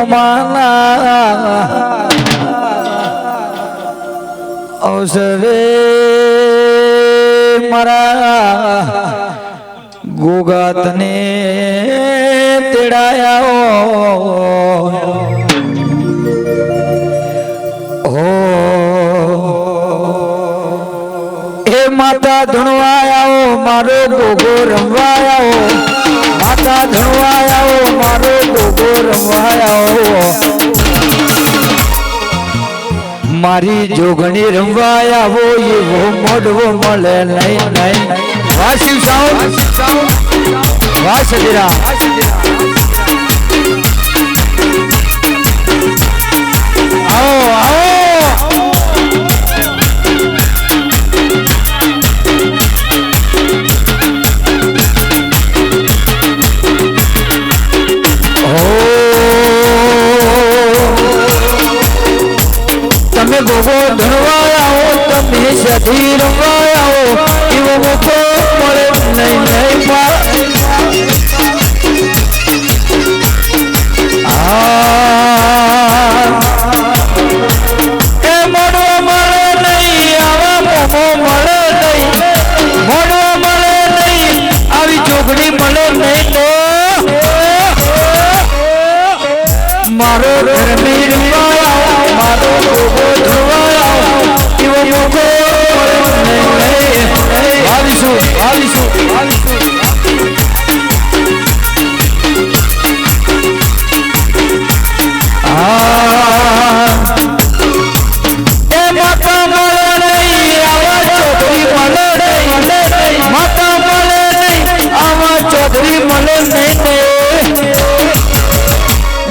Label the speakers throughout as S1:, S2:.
S1: મોમાના અવસરે મારા ગોગાતને તેડાયા માતા ધણવાયાઓ મારો ગોગો રમવાયાઓ માતા ધણવાયાઓ મારો ગોગો રમવાયાઓ મારી જોગણી રમવાયાઓ એવો મોઢવો મળે નહીં નહીં વાહ શિવ સાઉન્ડ વાહ સદીરા આવો આવો તમે ગોગો ધણવાયાઓ તમે સધી રમવાયાઓ એવો મોકો મળે નહીં નહીં એ મોડો મળે નહીં આવા મોમો મળે નહીં મોડો મળે નહીં આવી ચોકડી મળે નહીં તો મારો ધર્મી રમવાયાઓ મારો ગોગો ધણવાયાઓ એવો મોકો મળે નહીં આવીશું આવીશું આવીશું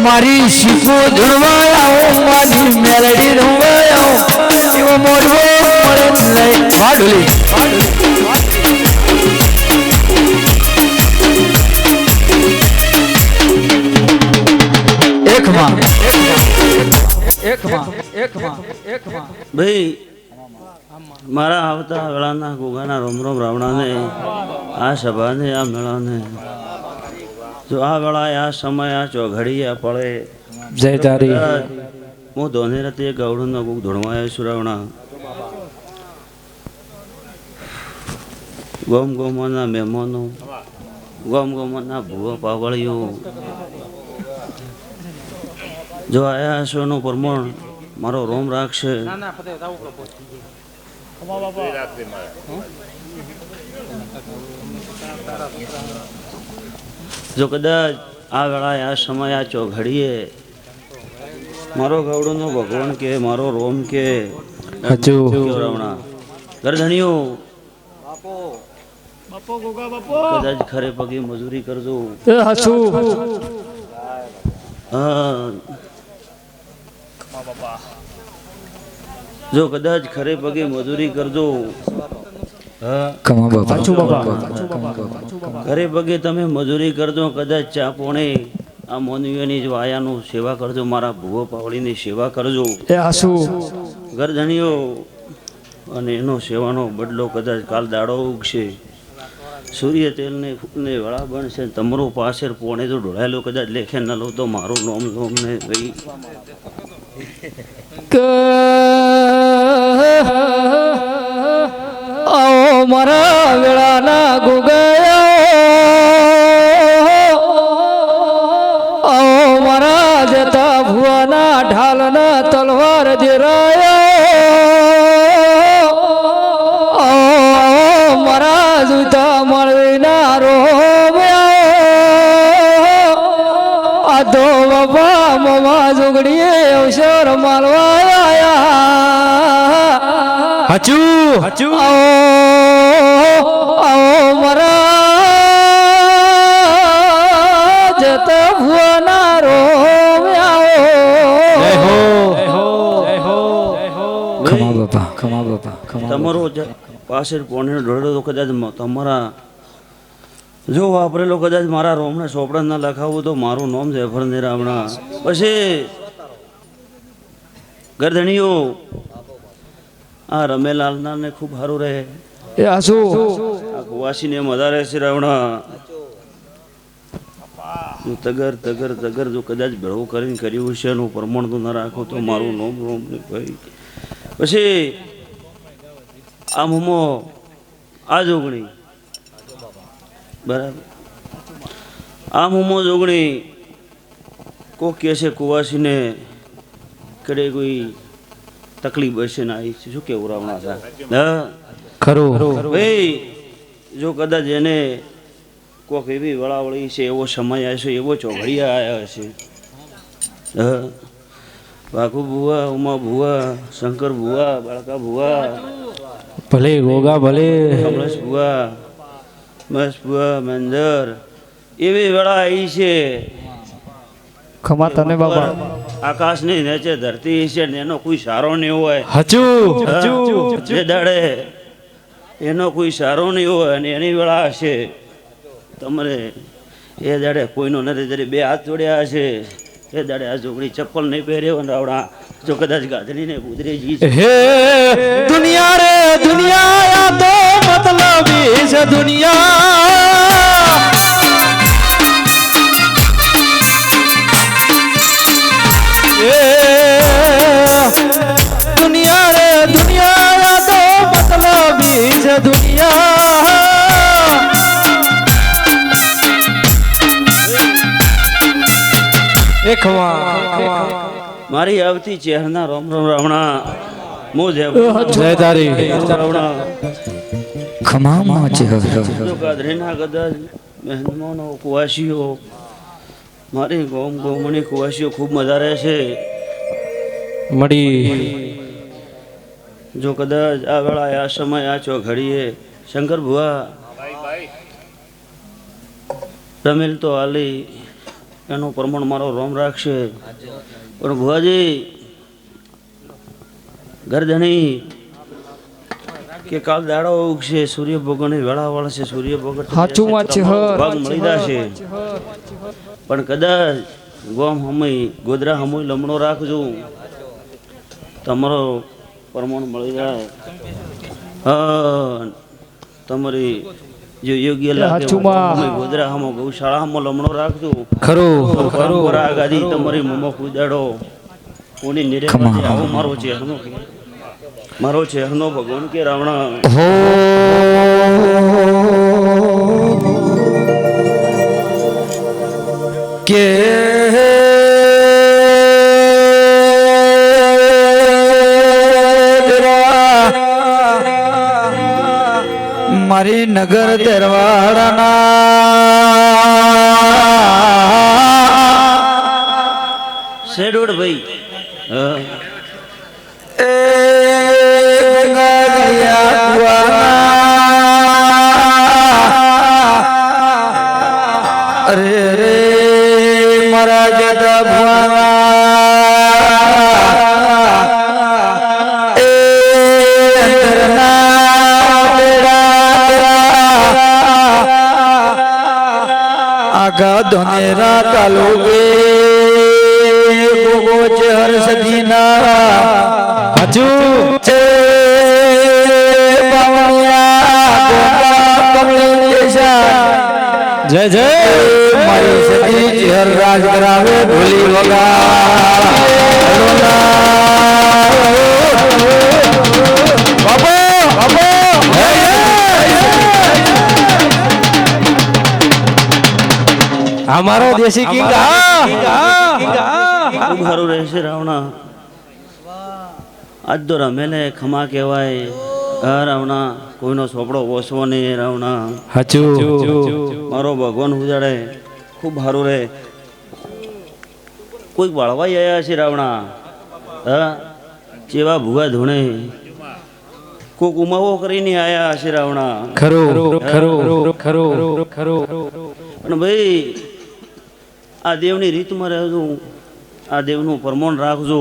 S1: મારી શીખો ધણવાયાઓ મારી મેલડી રમવાયાઓ એવો મોરવો મળે નહીં વાડોલી
S2: ભાઈ મારા આવતા વેળાના ગોગાના રોમ રોમ રાવણાને આ સભાને આ મેળાને જો આ વેળા આ સમય આ ચોઘડી આ પળે
S1: જય તારી
S2: હું ધોને રતી ગૌડનો ગુગ ધોળવાયો સુરાવણા ગોમ ગોમના મહેમાનો ગોમ ગોમના ભૂવા પાવળીઓ જો આયા હશોનું પ્રમાણ મારો રોમ રાખશે જો કદાચ આ વેળાએ આ સમય આ ચોઘડીએ મારો ગૌડોનો ભગવાન કે મારો રોમ કે રાવણા ગરધણીઓ કદાચ ખરે પગે મજૂરી કરજો જો કદાચ ખરે પગે મજૂરી કરજો ઘરે પગે તમે મજૂરી કરજો કદાચ ચા પોણે આ મોનવીઓની જ વાયાનું સેવા કરજો મારા ભૂવો પાવળીની સેવા કરજો ગરધણીઓ અને એનો સેવાનો બદલો કદાચ કાલ દાડો ઉગશે સૂર્ય તેલને ફૂલને વળા બનશે તમારો પાછળ પોણે જો ઢોળાયેલો કદાચ લેખે ન લો તો મારું નોમ નોમ ને ભાઈ
S1: આવો મારા વેળાના ગોગયા આવો મારા જતા ભુવાના ઢાલના તલવાર જેરાયા આવો મારા જૂતા મળવીના રોમ્યા આ તો બાપા મમા જોગડીએ અવસર માલવાયા હચુ હચુ આવો મારા જતા ભુવાના રોમ્યા
S2: તમારો પાછળ પોણે ઢોળો તો કદાચ તમારા જો વાપરેલો કદાચ મારા રોમને સોપડા ના લખાવું તો મારું નામ જયફર ને રાવણા પછી ગરધણીઓ આ રમેલાલના ને ખૂબ સારું રહે
S1: એ આસુ
S2: આ કુવાસી ને મજા રહે છે રાવણા તગર તગર તગર જો કદાચ ભેળો કરીને કર્યું છે એનું પ્રમાણ તો ના રાખો તો મારું નોમ નોમ ને ભાઈ. પછી આ મમો આ જોગણી બરાબર, આ મમો જોગણી કોક કહે છે કુવાસીને કરે કોઈ તકલીફ હશે ને આવી છે, શું કેવું રાવણા સાહેબ? હા
S1: ખરું
S2: ભાઈ જો કદાચ એને કોક એવી વળાવળી છે, એવો સમય આવશે, એવો ચોઘડિયા આવ્યા હશે. હા વાઘુ ભુવા, ઉમા ભુવા, શંકર ભુવા, બાળકા ભુવા,
S1: ભલે ગોગા ભલે
S2: કમલેશ ભુવા, મહેશ ભુવા, મેંદર એવી વેળા આવી છે.
S1: ખમા તને બાબા
S2: આકાશની નીચે ધરતી છે ને એનો કોઈ સારો નહીં હોય.
S1: હજુ
S2: જે દાડે એનો કોઈ સારો નહીં હોય અને એની વેળા હશે તમારે એ દાડે કોઈનો નથી જરી બે હાથ જોડ્યા હશે એ દાડે આ છોકરી ચપ્પલ નહીં પહેર્યો અને આવડા જો કદાચ ગાધડીને ઉતરી જી
S1: હે દુનિયા રે દુનિયા આ તો મતલબી છે દુનિયા. એ દુનિયા રે દુનિયા આ તો મતલબી છે દુનિયા.
S2: મારી આવતી ચહેરના રોમ રોમ રાવણા મોજે
S1: જય તારી
S2: રાવણા
S1: ખમામાં છે
S2: જો ગાધરીના કદાચ મહેમાનો કુવાસીઓ મારી ગોમ ગોમની કુવાસીઓ ખૂબ મજા રહે છે.
S1: મળી
S2: જો કદાચ આ વેળા આ સમય આ ચો ઘડીએ શંકર ભુવા રમેલ તો હાલી એનું પ્રમાણ મારો રોમ રાખશે. પણ ભુવાજી ગરધણી કે કાલ દાડો ઉગશે, સૂર્ય ભગવાનની વેળા વળશે, સૂર્ય ભગવાન
S1: સાચું વાત છે
S2: ભાગ મળી જશે. પણ કદાચ ગોમ હમય ગોદરા હમય લમણો રાખજો તમારો પ્રમાણ મળી જાય. હા તમારી જો યોગ્ય લાગે ગોદરા હમો ગૌશાળા હમો લમણો રાખજો.
S1: ખરું
S2: પરંપરા ગાદી તમારી મમો કુદાડો કોની નિરે આવો મારો ચહેરનો ભગવાન કે રાવણા
S1: કે મારી નગર તેરવાડાના
S2: શેડોડ ભાઈ
S1: એ ગંગા અરે રે મારા જતા ભુવાના એ અંતરના આગા ધોનેરા તાલુકે ગોગો છે હર્ષદીના હજુ છે જય જય મારી સતી ચેહર રાજ કરાવે ભૂલી વગા બાબો બાબો અમારો દેશી કિંગ
S2: ખૂબ સારું રહેશે રાવણા. આજ તો રમેલે ખમા કહેવાય. હા રાવણા કોઈનો સોપડો ઓછવો નહીં રાવણા.
S1: હજુ
S2: મારો ભગવાન ઉજાડે ખૂબ સારું રહે. કોઈ વાળવાઈ આવ્યા છે રાવણા. હા જેવા ભૂગા ધૂણે કોઈક ઉમાવો કરીને આવ્યા હશે રાવણા.
S1: ખરું ખરું ખરું ખરું
S2: અને ભાઈ આ દેવની રીતમાં રહેજો, આ દેવનું પ્રમાણ રાખજો.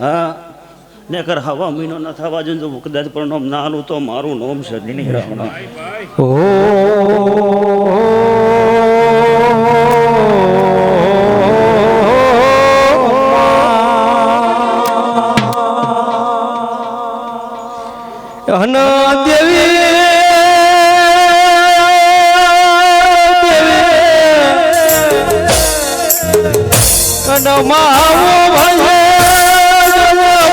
S2: હા ને કર હવા મહિનો ન થવા જો કદાચ પણ નોમ ના હાલું તો મારું નોમ છે નહીં રાવણા.
S1: ઓ હના દેવી નમાવો ભલે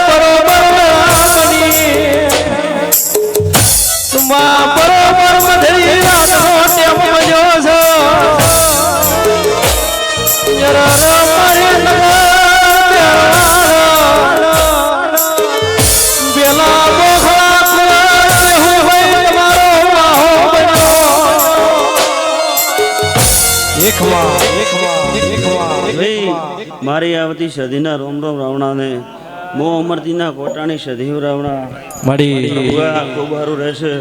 S1: બરોબર નામની તુમા બરોબર મધરી રાતનો ટેમ મજો છો જરા મારે બેલા બોખલા કુવા હું હોય તમારો વાહો બન્યો
S2: ભાઈ મારી આવતી સદીના રોમ રોમ રાવણાને મો અમરતીના કોટાની સદીવ રાવણા
S1: મળી
S2: ભુવા ખૂબ સારું રહેશે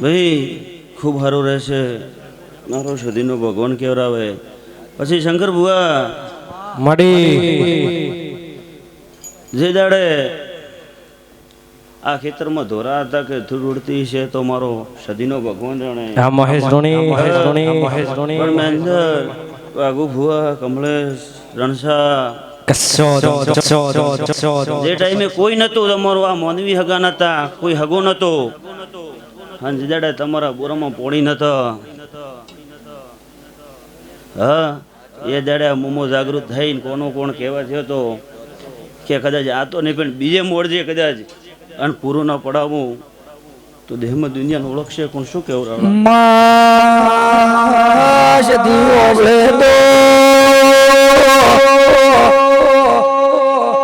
S2: ભાઈ ખૂબ સારું રહેશે મારો સદીનો ભગવાન કેવરાવે પછી શંકર ભુવા
S1: મળી
S2: જે દાડે આ ખેતરમાં ધોરા હતા કે ધૂળ ઉડતી છે તો મારો સદીનો ભગવાન જાણે
S1: આ મહેશ ધોની
S2: પણ મહેન્દ્ર વાઘુ ભુવા કમલેશ રણસા જે ટાઈમે કોઈ નતું તમારું આ મોનવી હગા નતા કોઈ હગો નતો અને જે દાડે તમારા બોરામાં પોણી નતો હા એ દાડે મોમો જાગૃત થઈને કોનો કોણ કહેવા થયો તો કે કદાચ આ તો નહીં પણ બીજે મોડજે કદાચ અને પૂરું ના પડાવું તો દેહમાં દુનિયાને ઓળખશે કોણ શું કેવું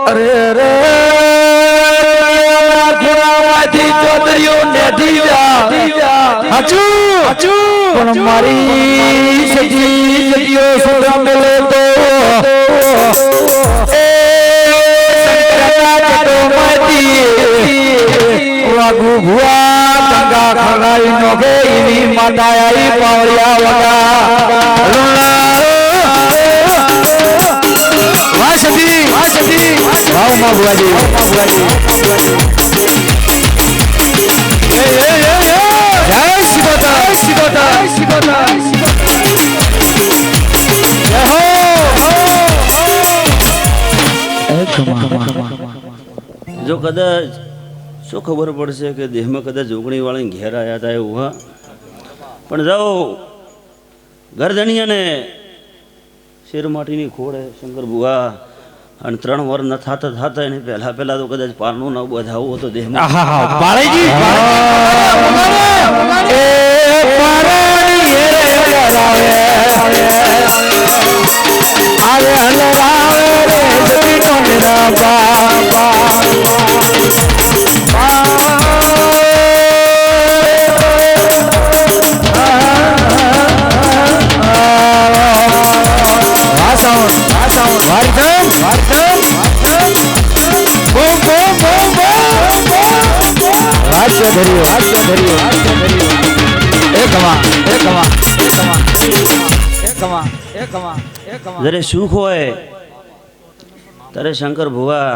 S1: અરે રે ચોદરીઓ પણ મારી સજીઓ સુધા મેલે તો વાગુ ભુઆ ગંગા ખરાઈ નો કે એની માતા આઈ પાવળિયા વગા વાહ સદી વાહ માં ભુઆજી
S2: જો કદાચ શું ખબર પડશે કે દેહમાં કદાચ જોગણી વાળીને ઘેર આવ્યા હતા એવું હા પણ જાઓ ગરદનિયાને શેર માટીની ખોડે શંકર બુઆ અને 3 વર્ષ ન થતા એને પહેલા તો કદાચ પારનું ન બધાવું હતો દેહમાં જ્યારે સુખ હોય ત્યારે શંકર ભુવા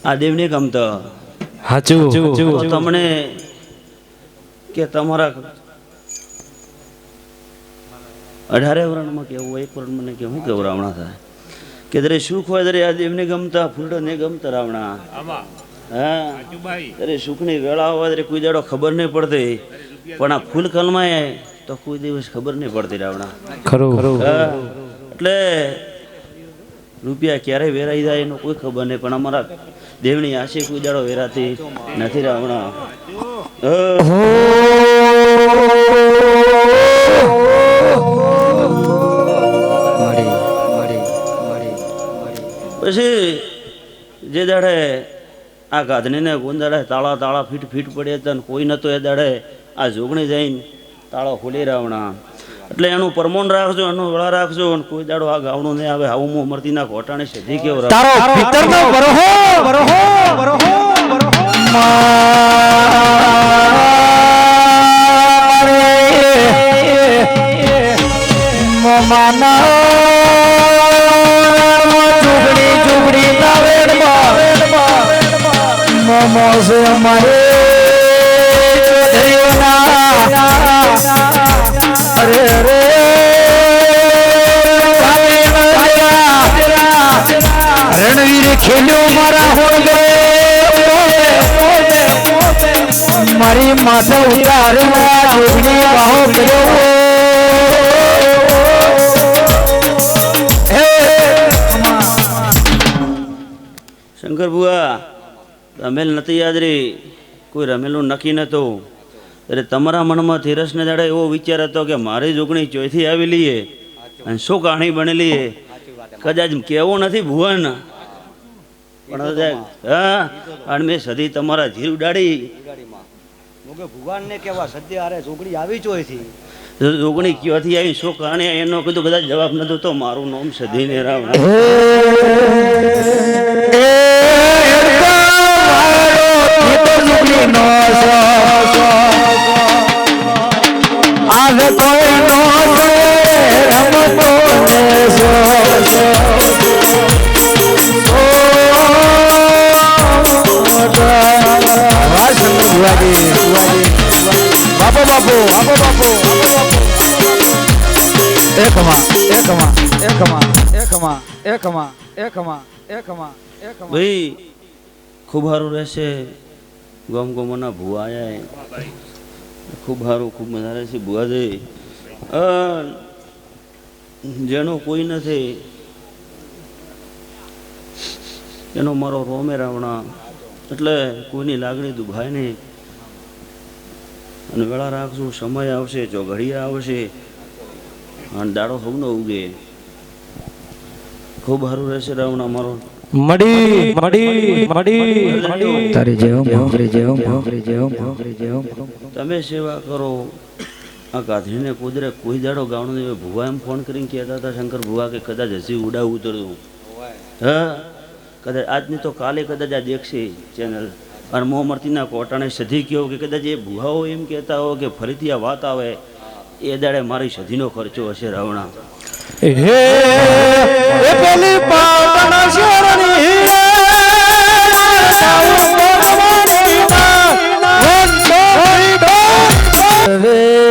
S2: આ દેવને ગમતો તમને કે તમારા 18 વર્ણમાં કેવું 1 વર્ણ મને કે હું કેવું રાવણા થાય કે જ્યારે સુખ હોય ત્યારે આ દેવને ગમતા ફૂલડો ને ગમતા રાવણા હા ત્યારે સુખની વેળા હોય ત્યારે કોઈ દાડો ખબર નહીં પડતી પણ આ ફૂલ કલમાય તો કોઈ દિવસ ખબર નહીં પડતી રાવણા એટલે રૂપિયા ક્યારે વેરાઈ જાય એનો કોઈ ખબર નહીં પણ અમારા દેવની આશે કોઈ દાડો વેરાતી નથી રાવણા પછી જે દાડે આ ગાધણીને ગોંદાડે તાળા તાળા ફીટ ફીટ પડે હતા ને કોઈ નહોતો એ દાડે આ જોગણી જઈને તાળો ખોલી રાવણા એટલે એનું પરમોન રાખજો એનું વળા રાખજો અને કોઈ દાડો આ ગાવણું નહીં આવે આવું હું મરતી ના ઘોટાણે સીધી કેવો
S1: તારો પિતરનો બરહો માના ચુગડી ચુગડી મોસે અમારે અરે રે રણવીર ખેલ્યો મારા હોડે મારી માથા ઉતારવા જોગણી વાહો કર્યો
S2: શંકર બુઆ રમેલ નથી યાદ રે કોઈ રમેલનું નક્કી નહોતું એટલે તમારા મનમાં ધીરસને દાડે એવો વિચાર હતો કે મારી જોગણી ચોથી આવેલી છે અને શું કહાણી બનેલી છે કદાચ કેવું નથી ભુવન પણ હા અને મેં સદી તમારા જીવ ઉડાડી
S3: ભગવાન ને કેવા સદ્ય આરે જોગણી આવી જોઈથી
S2: જોગણી ક્યાંથી આવી શું કહાણી એનો કીધું કદાચ જવાબ નતો તો મારું નામ સદીને રાવ
S1: બાપો બાપો બાપો બાપો
S2: ભાઈ ખૂબ સારું રહેશે ગમ ગમોના ભૂવા આયા ખૂબ સારું ખૂબ મજા રહેશે ભૂવા દે જેનો કોઈ નથી એનો મારો રોમે રાવણા એટલે કોઈની લાગણી દુભાય નહીં અને વેળા રાખશું સમય આવશે જો ઘડિયા આવશે અને દાડો હવનો ઉગે ખૂબ સારું રહેશે રાવણા મારો તમે સેવા કરો આ ગાધડીને કુદરે કોઈ દાડો ગાવણો ભુવા એમ ફોન કરીને કહેતા હતા શંકર ભુવા કે કદાચ હજી ઉડાવું ઉતરતું હા કદાચ આજની તો કાલે કદાચ આ દેખશે ચેનલ અને મોહમર્તીના કોટાણે સધી કહો કે કદાચ એ ભુવાઓ એમ કહેતા હો કે ફરીથી આ વાત આવે એ દાડે મારી સધીનો ખર્ચો હશે રાવણા
S1: હે